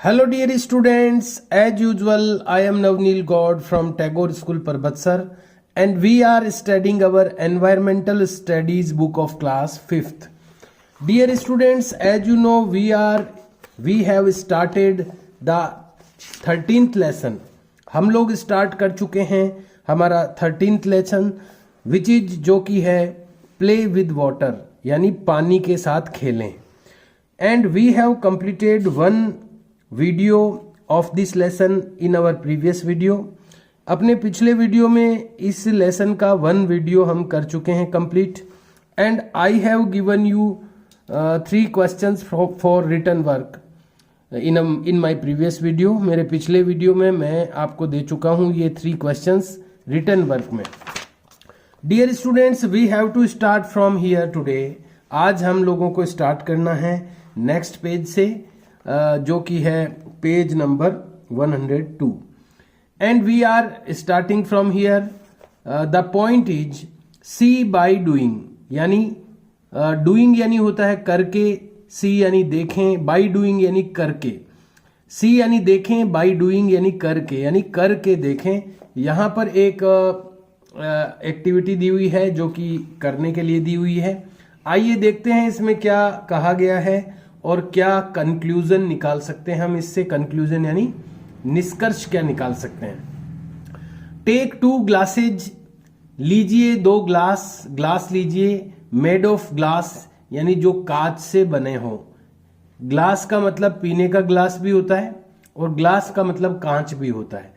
Hello dear students, as usual I am Navneel God from Tagore School Parbatsar and we are studying our environmental studies book of class 5th. Dear students, as you know we have started the 13th lesson. हम लोग start कर चुके हैं हमारा 13th lesson which is जो कि है play with water यानी पानी के साथ खेलें. And we have completed one video of this lesson in our previous video. अपने पिछले वीडियो में इस लेसन का वन वीडियो हम कर चुके हैं complete. And I have given you 3 questions for written work in my previous video. मेरे पिछले वीडियो में मैं आपको दे चुका हूं ये 3 क्वेश्चंस रिटन वर्क में. Dear students, we have to start from here today. आज हम लोगों को स्टार्ट करना है नेक्स्ट पेज से जो कि है page number 102. And we are starting from here. The point is see by doing यानी डूइंग यानी होता है करके, सी यानी देखें, बाय डूइंग यानी करके. सी यानी देखें, बाय डूइंग यानी करके देखें. यहां पर एक एक्टिविटी दी हुई है जो कि करने के लिए दी हुई है. आइए देखते हैं इसमें क्या कहा गया है और क्या कंक्लूजन निकाल सकते हैं हम इससे. कंक्लूजन यानी निष्कर्ष क्या निकाल सकते हैं. टेक 2 ग्लासेज, लीजिए 2 ग्लास लीजिए. मेड ऑफ ग्लास यानी जो कांच से बने हो. ग्लास का मतलब पीने का ग्लास भी होता है और ग्लास का मतलब कांच भी होता है.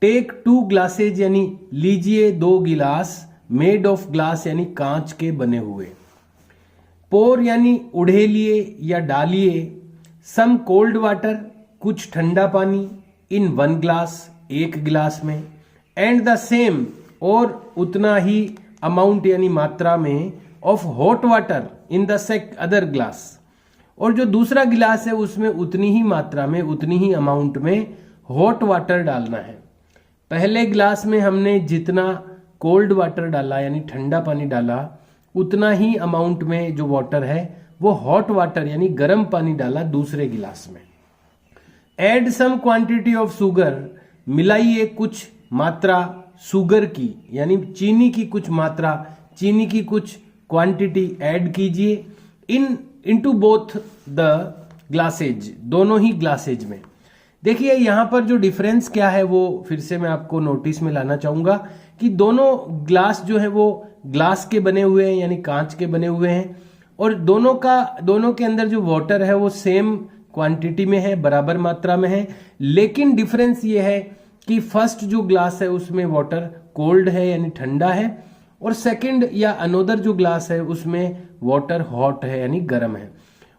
टेक 2 ग्लासेज यानी लीजिए 2 गिलास. मेड ऑफ ग्लास यानी कांच के बने हुए. पोर यानी उड़ेलिए या डालिए. सम कोल्ड वाटर कुछ ठंडा पानी. इन 1 ग्लास एक गिलास में. एंड द सेम और उतना ही अमाउंट यानी मात्रा में of hot water in the other glass. और जो दूसरा गिलास है उसमें उतनी ही मात्रा में उतनी ही अमाउंट में हॉट वाटर डालना है. पहले ग्लास में हमने जितना कोल्ड वाटर डाला यानी ठंडा पानी डाला उतना ही अमाउंट में जो वाटर है वो हॉट वाटर यानी गर्म पानी डाला दूसरे गिलास में. Add some quantity of sugar, मिलाइए कुछ मात्रा शुगर की यानी चीनी की कुछ मात्रा, चीनी की कुछ क्वांटिटी ऐड कीजिए. इनटू बोथ द ग्लासेज, दोनों ही ग्लासेज में. देखिए यहां पर जो डिफरेंस क्या है वो फिर से मैं आपको नोटिस में लाना चाहूंगा कि दोनों ग्लास जो है वो ग्लास के बने हुए हैं यानी कांच के बने हुए हैं और दोनों के अंदर जो वाटर है वो सेम क्वांटिटी में है, बराबर मात्रा में है. लेकिन डिफरेंस ये है कि फर्स्ट जो ग्लास है उसमें वाटर कोल्ड है यानी ठंडा है और सेकंड या अनोदर जो ग्लास है उसमें वाटर हॉट है यानी गर्म है.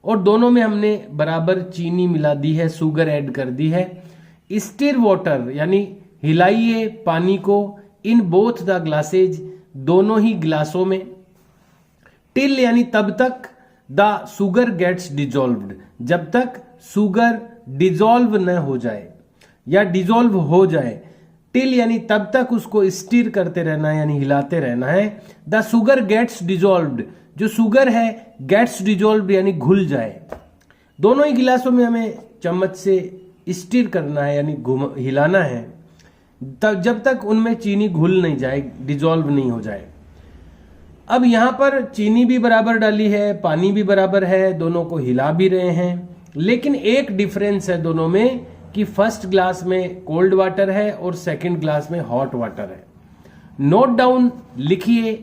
और दोनों में हमने बराबर चीनी मिला दी है, शुगर ऐड कर दी है. स्टिर वाटर यानी हिलाइए पानी को. इन बोथ द ग्लासेज, दोनों ही गिलासों में. टिल यानी तब तक. द शुगर गेट्स डिजॉल्व्ड, जब तक शुगर डिजॉल्व न हो जाए या डिजॉल्व हो जाए. टिल यानी तब तक उसको स्टिर करते रहना है यानी हिलाते रहना है. द शुगर गेट्स डिजॉल्व्ड, जो शुगर है गेट्स डिजॉल्व्ड यानी घुल जाए. दोनों ही गिलासों में हमें चम्मच से स्टिर करना है यानी हिलाना है तब जब तक उनमें चीनी घुल नहीं जाए, डिजॉल्व नहीं हो जाए. अब यहां पर चीनी भी बराबर डाली है, पानी भी बराबर है, दोनों को हिला भी रहे हैं. लेकिन एक डिफरेंस है दोनों में कि फर्स्ट ग्लास में कोल्ड वाटर है और सेकंड ग्लास में हॉट वाटर है. नोट डाउन, लिखिए.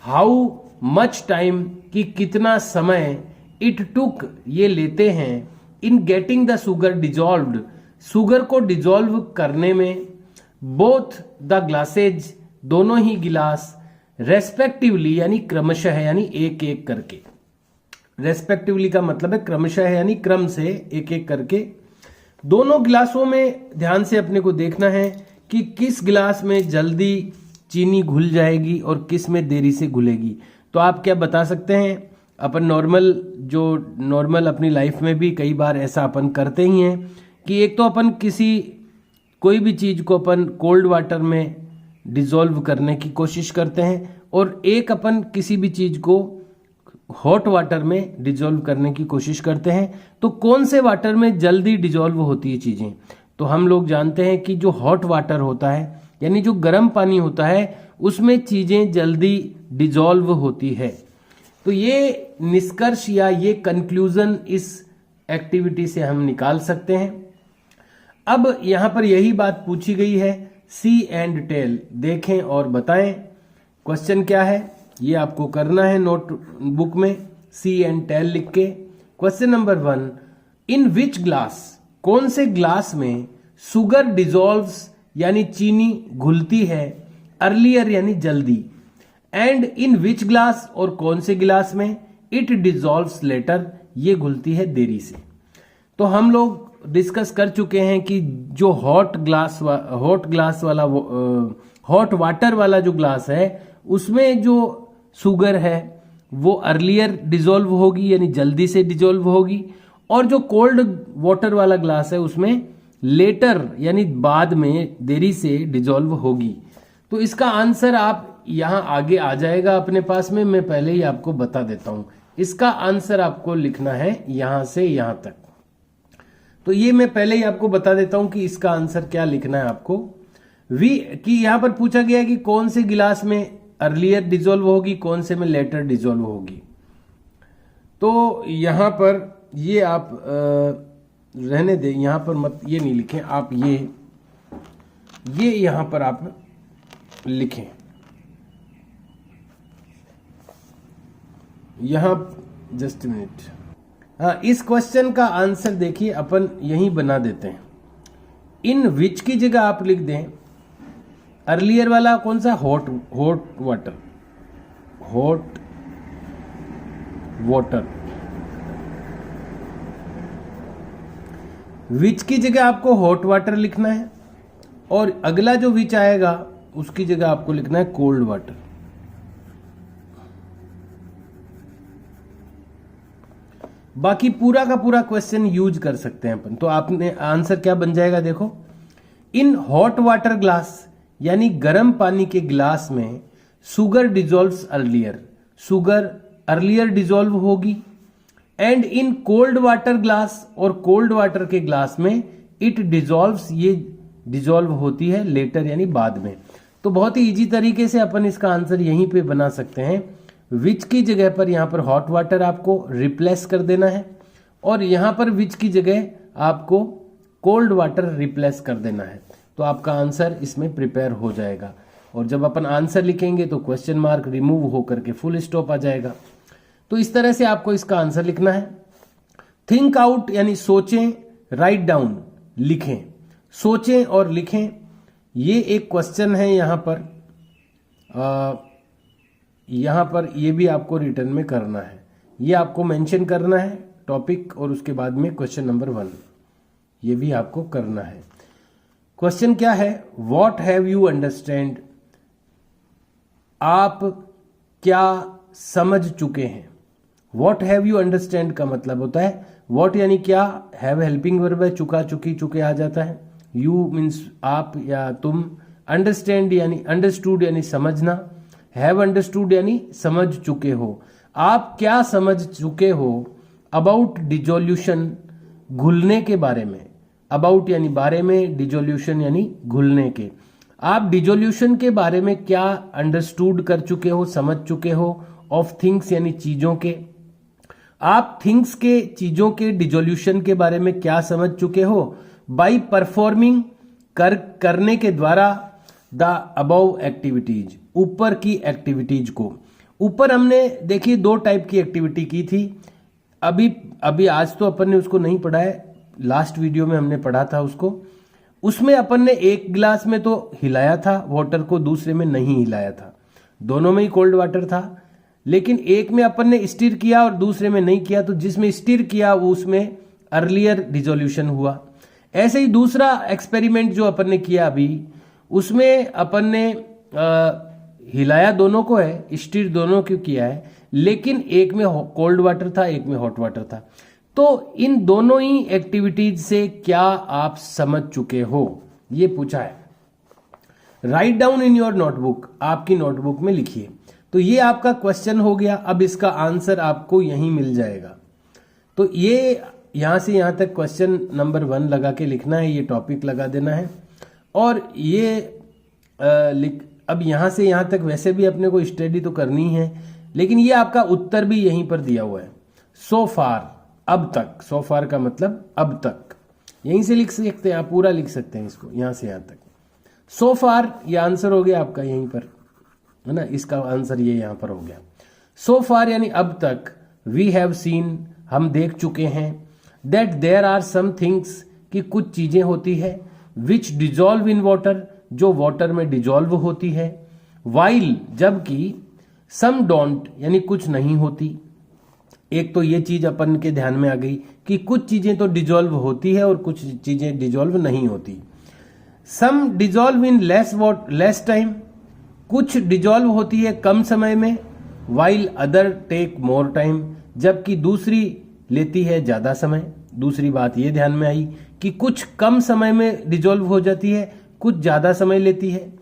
हाउ मच टाइम, कि कितना समय. इट टुक, ये लेते हैं. In getting the sugar dissolved, sugar को डिजॉल्व करने में. बोथ द ग्लासेज, दोनों ही गिलास. रेस्पेक्टिवली यानी क्रमशः यानी एक एक करके. रेस्पेक्टिवली का मतलब है क्रमशः यानी क्रम से एक एक करके. दोनों गिलासों में ध्यान से अपने को देखना है कि किस गिलास में जल्दी चीनी घुल जाएगी और किस में देरी से घुलेगी. तो आप क्या बता सकते हैं. अपन नॉर्मल अपनी लाइफ में भी कई बार ऐसा अपन करते ही हैं कि एक तो अपन कोई भी चीज को अपन कोल्ड वाटर में डिजोल्व करने की कोशिश करते हैं और एक अपन किसी भी चीज को हॉट वाटर में डिजोल्व करने की कोशिश करते हैं। तो कौन से वाटर में जल्दी डिजोल्व होती है चीजें? तो हम लोग जानते हैं कि जो हॉट वाटर होता है यानी जो गर्म पानी होता है उसमें चीजें जल्दी डिजोल्व होती है। तो ये निष्कर्ष या ये कंक्लूजन इस एक्टिविटी से हम निकाल सकते हैं। अब यहां पर यही बात पूछी गई है, सी एंड टेल, देखें और बताएं। क्वेश्चन क्या है ये आपको करना है नोटबुक में, सी एंड टेल लिख के। क्वेश्चन नंबर 1, इन विच ग्लास, कौन से ग्लास में सुगर डिजोल्व्स यानी चीनी घुलती है, अर्लियर यानी जल्दी, एंड इन विच ग्लास, और कौन से गिलास में, इट डिजोल्व्स लेटर, ये घुलती है देरी से। तो हम लोग डिस्कस कर चुके हैं कि जो हॉट वाटर वाला जो ग्लास है उसमें जो शुगर है वो अर्लियर डिजोल्व होगी यानी जल्दी से डिजोल्व होगी, और जो कोल्ड वाटर वाला ग्लास है उसमें लेटर यानी बाद में देरी से डिजोल्व होगी। तो इसका आंसर आप यहां आगे आ जाएगा अपने पास में, मैं पहले ही आपको बता देता हूं। इसका आंसर आपको लिखना है यहां से यहां तक। तो ये मैं पहले ही आपको बता देता हूं कि इसका आंसर क्या लिखना है आपको। कि यहां पर पूछा गया कि कौन से गिलास में अर्लियर डिजोल्व होगी, कौन से में लेटर डिजोल्व होगी। तो यहां पर ये आप रहने दें, यहां पर मत ये नहीं लिखें आप, ये यहां पर आप लिखें। यहां जस्ट मिनट, हाँ, इस क्वेश्चन का आंसर देखिए अपन यहीं बना देते हैं। इन विच की जगह आप लिख दें अर्लियर वाला कौन सा, हॉट वाटर। विच की जगह आपको हॉट वाटर लिखना है, और अगला जो विच आएगा उसकी जगह आपको लिखना है कोल्ड वाटर। बाकी पूरा का पूरा क्वेश्चन यूज कर सकते हैं अपन। तो आपने आंसर क्या बन जाएगा देखो, इन हॉट वाटर ग्लास यानी गर्म पानी के ग्लास में sugar dissolves earlier, sugar earlier dissolve होगी, and in cold water glass, और कोल्ड वाटर के ग्लास में इट डिजोल्व्स, ये डिजोल्व होती है लेटर यानी बाद में। तो बहुत ही इजी तरीके से अपन इसका आंसर यहीं पे बना सकते हैं। विच की जगह पर यहां पर हॉट वाटर आपको रिप्लेस कर देना है, और यहां पर विच की जगह आपको कोल्ड वाटर रिप्लेस कर देना है। तो आपका आंसर इसमें प्रिपेयर हो जाएगा, और जब अपन आंसर लिखेंगे तो क्वेश्चन मार्क रिमूव होकर के फुल स्टॉप आ जाएगा। तो इस तरह से आपको इसका आंसर लिखना है। थिंक आउट यानी सोचें, राइट डाउन लिखें, सोचें और लिखें। ये एक क्वेश्चन है यहां पर ये भी आपको रिटर्न में करना है, ये आपको मेंशन करना है टॉपिक, और उसके बाद में क्वेश्चन नंबर 1 ये भी आपको करना है। क्वेश्चन क्या है, व्हाट हैव यू अंडरस्टैंड, आप क्या समझ चुके हैं। व्हाट हैव यू अंडरस्टैंड का मतलब होता है व्हाट यानी क्या, हैव हेल्पिंग वर्ब है, चुका चुकी चुके आ जाता है, यू मीन्स आप या तुम, अंडरस्टैंड यानी अंडरस्टूड यानी समझना, हैव अंडरस्टूड यानी समझ चुके हो। आप क्या समझ चुके हो अबाउट डिजोल्यूशन, घुलने के बारे में, अबाउट यानी बारे में, डिजोल्यूशन यानी घुलने के। आप डिजोल्यूशन के बारे में क्या अंडरस्टूड कर चुके हो, समझ चुके हो, ऑफ थिंग्स यानी चीजों के। आप थिंग्स के, चीजों के डिजोल्यूशन के बारे में क्या समझ चुके हो, बाई परफॉर्मिंग, करने के द्वारा, द अबव एक्टिविटीज, ऊपर की एक्टिविटीज को। ऊपर हमने देखिए 2 टाइप की एक्टिविटी की थी, अभी आज तो अपन ने उसको नहीं पढ़ा है, लास्ट वीडियो में हमने पढ़ा था उसको। उसमें अपन ने एक गिलास में तो हिलाया था वाटर को, दूसरे में नहीं हिलाया था, दोनों में ही कोल्ड वाटर था, लेकिन एक में अपन ने स्टीर किया और दूसरे में नहीं किया। तो जिसमें स्टीर किया वो उसमें अर्लियर डिजोल्यूशन हुआ। ऐसे ही दूसरा एक्सपेरिमेंट जो अपन ने किया अभी, उसमें अपन ने हिलाया दोनों को है, स्टीर दोनों को किया है, लेकिन एक में कोल्ड वाटर था, एक में हॉट वाटर था। तो इन दोनों ही एक्टिविटीज से क्या आप समझ चुके हो, ये पूछा है। Write down in your notebook, आपकी नोटबुक में लिखिए। तो ये आपका क्वेश्चन हो गया। अब इसका आंसर आपको यहीं मिल जाएगा। तो ये यहाँ से यहाँ तक क्वेश्चन नंबर 1 लगा के लिखना है, ये टॉपिक लगा देना है। और ये अब यहाँ से यहाँ तक वैसे भी अपने को स्टडी तो करनी है, लेकिन ये आपका उत्तर भी यहीं पर दिया हुआ है। सो फार, अब तक। सो फार का मतलब अब तक, यहीं से लिख सकते हैं आप, पूरा लिख सकते हैं इसको यहाँ से यहाँ तक। सो फार ये आंसर हो गया आपका यहीं पर, है ना, इसका आंसर ये यहाँ पर हो गया। सो फार यानी अब तक। वी हैव सीन, हम देख चुके हैं। That there are some things, कि कुछ चीजें होती है। विच डिजॉल्व इन वाटर, जो वाटर में डिजॉल्व होती है। वाइल, जबकि। सम डोंट, यानी कुछ नहीं होती। एक तो ये चीज अपन के ध्यान में आ गई कि कुछ चीजें तो डिजॉल्व होती है और कुछ चीजें डिजॉल्व नहीं होती। Some dissolve in less time, कुछ डिजॉल्व होती है कम समय में। While other take more time, जबकि दूसरी लेती है ज्यादा समय। दूसरी बात ये ध्यान में आई कि कुछ कम समय में डिजॉल्व हो जाती है, कुछ ज्यादा समय लेती है।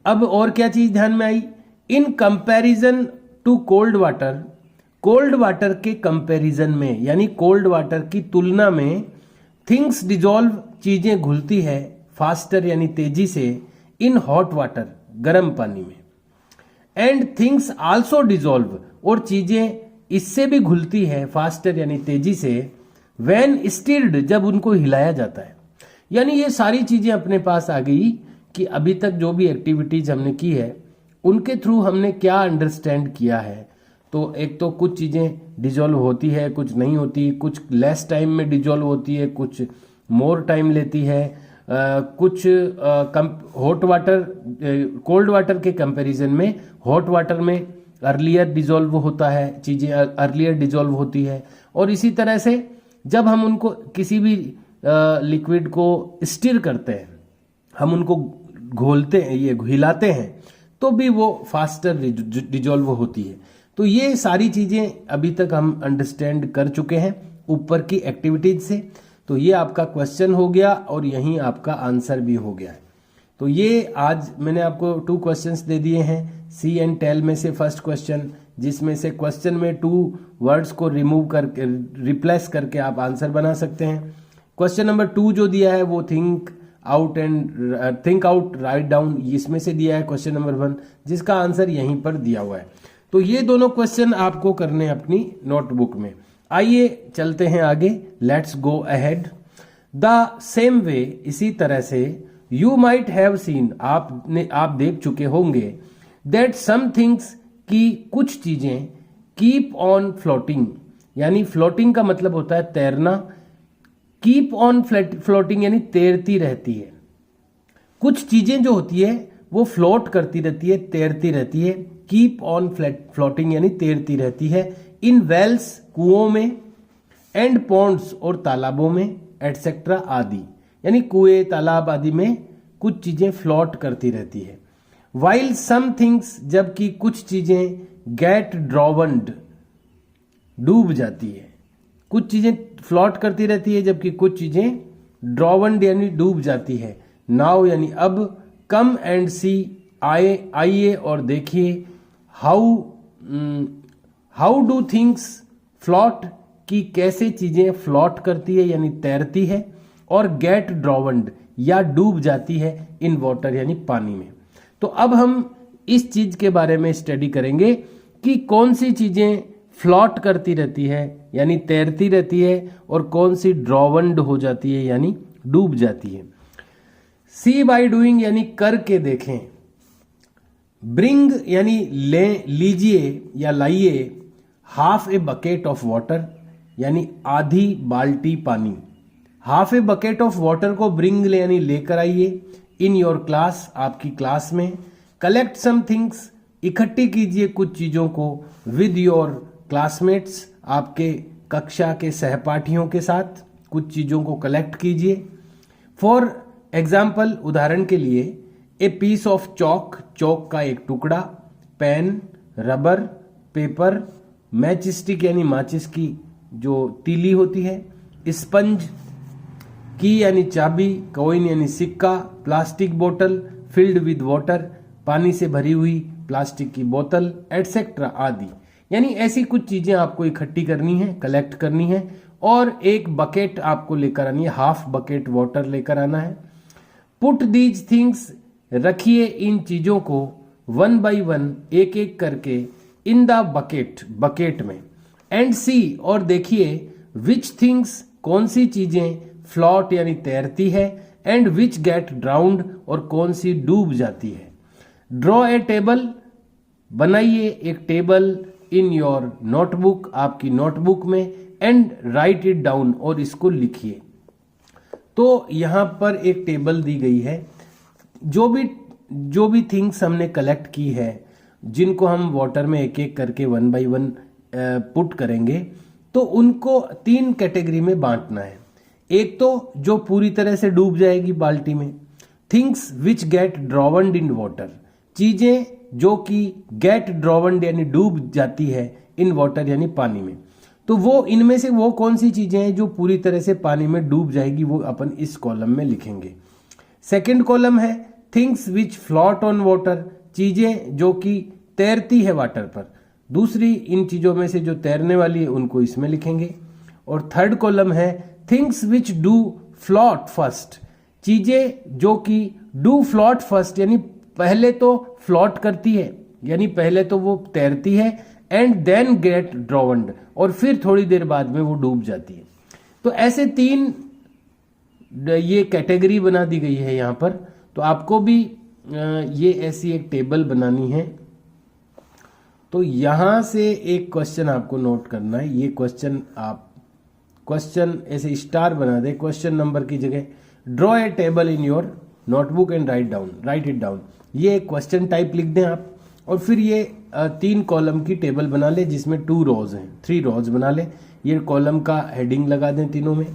अब और क्या चीज ध्यान में आई? In comparison to cold water, cold water के कंपैरिजन में, यानी कोल्ड वाटर की तुलना में, थिंग्स डिजॉल्व, चीजें घुलती है, फास्टर यानी तेजी से, इन हॉट वाटर, गर्म पानी में। एंड थिंग्स आल्सो डिजॉल्व, और चीजें इससे भी घुलती है, फास्टर यानी तेजी से, व्हेन स्टिर्ड, जब उनको हिलाया जाता है। यानी ये सारी चीजें अपने पास आ गई कि अभी तक जो भी एक्टिविटीज हमने की है उनके थ्रू हमने क्या अंडरस्टैंड किया है। तो एक तो कुछ चीजें डिजॉल्व होती है, कुछ नहीं होती, कुछ लेस टाइम में डिजॉल्व होती है, कुछ मोर टाइम लेती है, कुछ हॉट वाटर, कोल्ड वाटर के कंपैरिजन में हॉट वाटर में अर्लियर डिजॉल्व होता है, चीजें अर्लियर डिजॉल्व होती है। और इसी तरह से जब हम उनको किसी भी लिक्विड को स्टिर करते हैं, हम उनको घोलते हैं, ये हिलाते हैं, तो भी वो फास्टर डिजॉल्व होती है। तो ये सारी चीजें अभी तक हम अंडरस्टैंड कर चुके हैं ऊपर की एक्टिविटीज से। तो ये आपका क्वेश्चन हो गया और यहीं आपका आंसर भी हो गया है। तो ये आज मैंने आपको 2 क्वेश्चंस दे दिए हैं। सी एंड टेल में से फर्स्ट क्वेश्चन, जिसमें से क्वेश्चन में 2 वर्ड्स को रिमूव करके, रिप्लेस करके आप आंसर बना सकते हैं। क्वेश्चन नंबर 2 जो दिया है वो थिंक आउट राइट डाउन, इसमें से दिया है क्वेश्चन नंबर 1, जिसका आंसर यहीं पर दिया हुआ है। तो ये दोनों क्वेश्चन आपको करने हैं अपनी नोटबुक में। आइए चलते हैं आगे, let's go ahead. The same way, इसी तरह से, यू माइट हैव सीन, आप देख चुके होंगे, दैट सम थिंग्स, की कुछ चीजें, कीप ऑन फ्लोटिंग, यानी फ्लोटिंग का मतलब होता है तैरना, कीप ऑन फ्लोटिंग यानी तैरती रहती है। कुछ चीजें जो होती है वो फ्लोट करती रहती है, तैरती रहती है। कीप ऑन फ्लोटिंग यानी तैरती रहती है। इन वेल्स, कुओं में, एंड पॉन्ड्स, और तालाबों में, एटसेट्रा आदि, यानी कुएं, तालाब आदि में कुछ चीजें फ्लोट करती रहती है। वाइल सम थिंग्स, जबकि कुछ चीजें, गेट ड्रॉवन्ड, डूब जाती है। कुछ चीजें फ्लोट करती रहती है जबकि कुछ चीजें ड्रॉवन्ड यानी डूब जाती है। नाउ यानी अब, कम एंड सी, आइए और देखिए, हाउ डू थिंग्स फ्लोट, कि कैसे चीजें फ्लोट करती है यानी तैरती है, और गेट ड्रॉवन्ड या डूब जाती है इन वाटर यानी पानी में। तो अब हम इस चीज के बारे में स्टडी करेंगे कि कौन सी चीजें फ्लोट करती रहती है यानी तैरती रहती है, और कौन सी ड्रॉवन्ड हो जाती है यानी डूब जाती है। सी बाय डूइंग यानी करके देखें। ब्रिंग यानी लीजिए या लाइए, half a bucket of water यानी आधी बाल्टी पानी। Half a bucket of water को ब्रिंग यानी लेकर आइए। इन योर क्लास, आपकी क्लास में। कलेक्ट सम थिंग्स, इकट्ठी कीजिए कुछ चीजों को। विद योर क्लासमेट्स, आपके कक्षा के सहपाठियों के साथ कुछ चीजों को कलेक्ट कीजिए। फॉर एग्जाम्पल, उदाहरण के लिए, ए पीस ऑफ चौक, चौक का एक टुकड़ा, pen, rubber, paper, match stick यानी माचिस की जो तीली होती है, स्पंज, की यानी चाबी, कॉइन यानी सिक्का, प्लास्टिक बोतल फिल्ड विद वाटर, पानी से भरी हुई प्लास्टिक की बोतल एटसेट्रा आदि। यानी ऐसी कुछ चीजें आपको इकट्ठी करनी है, कलेक्ट करनी है, और एक बकेट आपको लेकर आनी है, हाफ बकेट वाटर लेकर आना है। पुट दीज थिंग्स, रखिए इन चीजों को, वन बाई वन, एक एक करके, इन द बकेट, बकेट में, एंड सी, और देखिए, विच थिंग्स, कौन सी चीजें, फ्लॉट यानी तैरती है, एंड विच गेट ड्राउंड, और कौन सी डूब जाती है। ड्रॉ ए टेबल, बनाइए एक टेबल, इन योर नोटबुक, आपकी नोटबुक में, एंड राइट इट डाउन, और इसको लिखिए। तो यहां पर एक टेबल दी गई है, जो भी थिंग्स हमने कलेक्ट की है, जिनको हम वाटर में एक एक करके वन बाई वन पुट करेंगे, तो उनको 3 कैटेगरी में बांटना है। एक तो जो पूरी तरह से डूब जाएगी बाल्टी में, things which get drowned in water, चीजें जो कि गेट ड्रॉवन्ड यानी डूब जाती है, इन वाटर यानी पानी में। तो वो इनमें से वो कौन सी चीजें हैं जो पूरी तरह से पानी में डूब जाएगी, वो अपन इस कॉलम में लिखेंगे। सेकंड कॉलम है things which float on water, चीजें जो कि तैरती है वाटर पर। दूसरी इन चीजों में से जो तैरने वाली है उनको इसमें लिखेंगे। और थर्ड कॉलम है things which do float first, चीजें जो कि डू फ्लॉट फर्स्ट यानी पहले तो फ्लॉट करती है, यानी पहले तो वो तैरती है, एंड देन गेट ड्रॉवन्ड, और फिर थोड़ी देर बाद में वो डूब जाती है। तो ऐसे 3 ये कैटेगरी बना दी गई है यहां पर। तो आपको भी ये ऐसी एक टेबल बनानी है। तो यहां से एक क्वेश्चन आपको नोट करना है। ये क्वेश्चन ऐसे स्टार बना दे, क्वेश्चन नंबर की जगह draw a table in your notebook and right it down. ये एक क्वेश्चन टाइप लिख दें आप, और फिर ये 3 कॉलम की टेबल बना ले जिसमें 2 रोज हैं, 3 रोज बना ले। ये कॉलम का हेडिंग लगा दें तीनों में।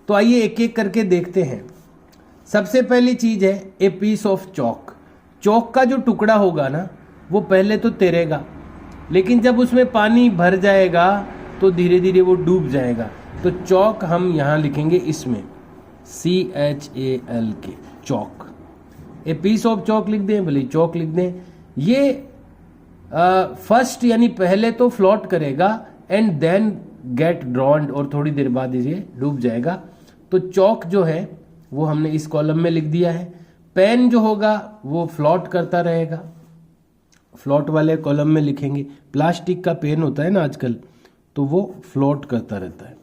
तो आइए एक एक करके देखते हैं। सबसे पहली चीज है ए पीस ऑफ चौक। चौक का जो टुकड़ा होगा ना, वो पहले तो तैरेगा, लेकिन जब उसमें पानी भर जाएगा तो धीरे धीरे वो डूब जाएगा। तो चौक हम यहां लिखेंगे इसमें CHALK, chalk. A piece of chalk लिख दें, भले चौक लिख दें। ये फर्स्ट यानी पहले तो फ्लॉट करेगा, एंड देन गेट ड्रॉन्ड, और थोड़ी देर बाद ये डूब जाएगा। तो चौक जो है वो हमने इस कॉलम में लिख दिया है। पेन जो होगा वो फ्लॉट करता रहेगा, फ्लॉट वाले कॉलम में लिखेंगे। प्लास्टिक का पेन होता है ना आजकल, तो वो फ्लॉट करता रहता है।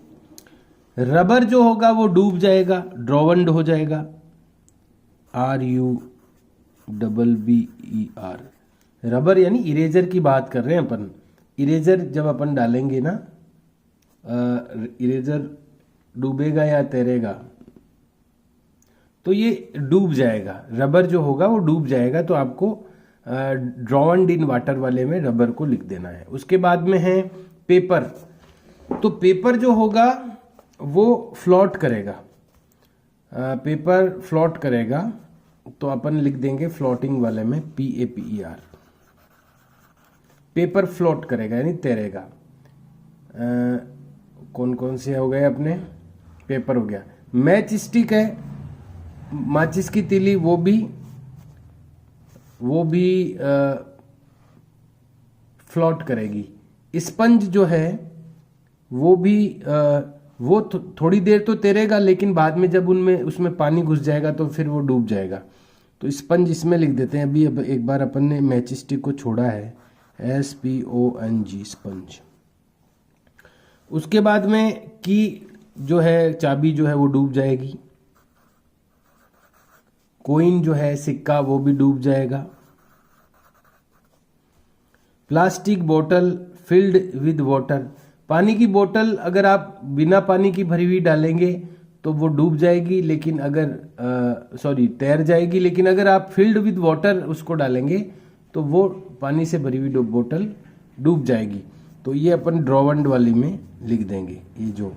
रबर जो होगा वो डूब जाएगा, ड्रॉवन्ड हो जाएगा, RUBBER। रबर यानी इरेजर की बात कर रहे हैं अपन। इरेजर जब अपन डालेंगे ना, इरेजर डूबेगा या तैरेगा, तो ये डूब जाएगा। रबर जो होगा वो डूब जाएगा, तो आपको ड्रॉन्ड इन वाटर वाले में रबर को लिख देना है। उसके बाद में है पेपर। तो पेपर जो होगा वो फ्लॉट करेगा, पेपर फ्लॉट करेगा, तो अपन लिख देंगे फ्लोटिंग वाले में PAPER। पेपर फ्लोट करेगा यानी तैरेगा। कौन कौन से हो गए अपने? पेपर हो गया। मैच स्टिक है, माचिस की तीली, वो भी फ्लॉट करेगी। स्पंज जो है वो भी वो थोड़ी देर तो तैरेगा, लेकिन बाद में जब उसमें पानी घुस जाएगा तो फिर वो डूब जाएगा। तो स्पंज इसमें लिख देते हैं। अभी एक बार अपन ने मैच स्टिक को छोड़ा है, SPONG, स्पंज। उसके बाद में की जो है, चाबी जो है वो डूब जाएगी। कोइन जो है, सिक्का, वो भी डूब जाएगा। प्लास्टिक बोतल फिल्ड विद वाटर, पानी की बोतल अगर आप बिना पानी की भरी हुई डालेंगे तो वो डूब जाएगी, लेकिन अगर तैर जाएगी। लेकिन अगर आप फिल्ड विद वाटर उसको डालेंगे तो वो पानी से भरी हुई बोतल डूब जाएगी। तो ये अपन ड्रॉवन्ड वाली में लिख देंगे। ये जो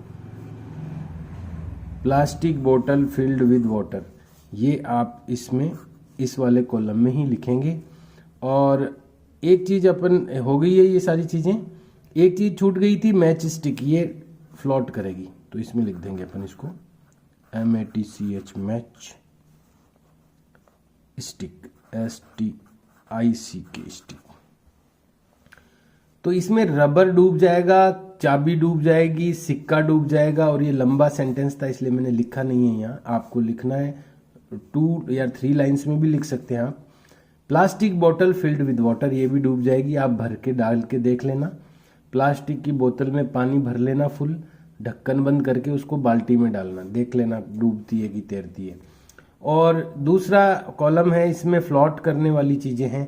प्लास्टिक बोतल फिल्ड विद वाटर, ये आप इसमें इस वाले कॉलम में ही लिखेंगे। और एक चीज अपन हो गई है, ये सारी चीजें। एक चीज छूट गई थी, मैच स्टिक, ये फ्लॉट करेगी, तो इसमें लिख देंगे अपन इसको MATCH, match stick, STICK। ICK stick. तो इसमें रबर डूब जाएगा, चाबी डूब जाएगी, सिक्का डूब जाएगा, और ये लंबा सेंटेंस था इसलिए मैंने लिखा नहीं है यहाँ, आपको लिखना है 2 या 3 लाइन्स में भी लिख सकते हैं आप। प्लास्टिक बोतल फिल्ड विद वाटर, ये भी डूब जाएगी, आप भर के डाल के देख लेना। प्लास्टिक की बोतल में पानी भर लेना फुल, ढक्कन बंद करके उसको बाल्टी में डालना, देख लेना डूबती है कि तैरती है। और दूसरा कॉलम है, इसमें फ्लोट करने वाली चीज़ें हैं।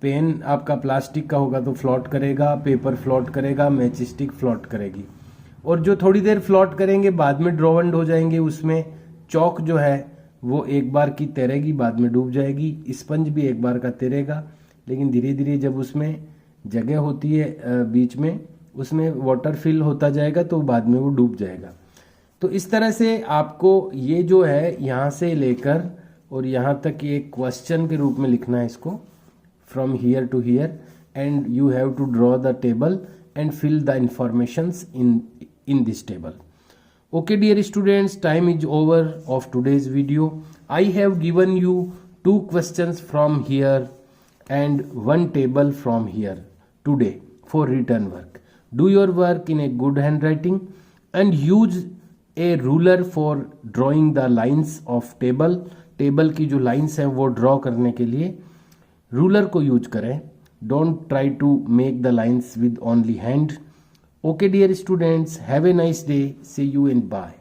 पेन आपका प्लास्टिक का होगा तो फ्लोट करेगा, पेपर फ्लोट करेगा, मैच स्टिक फ्लोट करेगी। और जो थोड़ी देर फ्लोट करेंगे बाद में ड्रॉवंड हो जाएंगे, उसमें चौक जो है वो एक बार की तैरेगी बाद में डूब जाएगी, स्पंज भी एक बार का तैरेगा, लेकिन धीरे धीरे जब उसमें जगह होती है बीच में, उसमें वाटर फिल होता जाएगा तो बाद में वो डूब जाएगा। तो इस तरह से आपको ये जो है यहाँ से लेकर और यहाँ तक एक क्वेश्चन के रूप में लिखना है इसको, from here to here, and you have to draw the table and fill the informations in this table. Okay dear students, time is over of today's video. I have given you 2 questions from here and 1 table from here today for written work. Do your work in a good handwriting and use a ruler for drawing the lines of table. Table की जो lines हैं वो draw करने के लिए ruler को use करें। Don't try to make the lines with only hand. Okay dear students, have a nice day, see you and bye.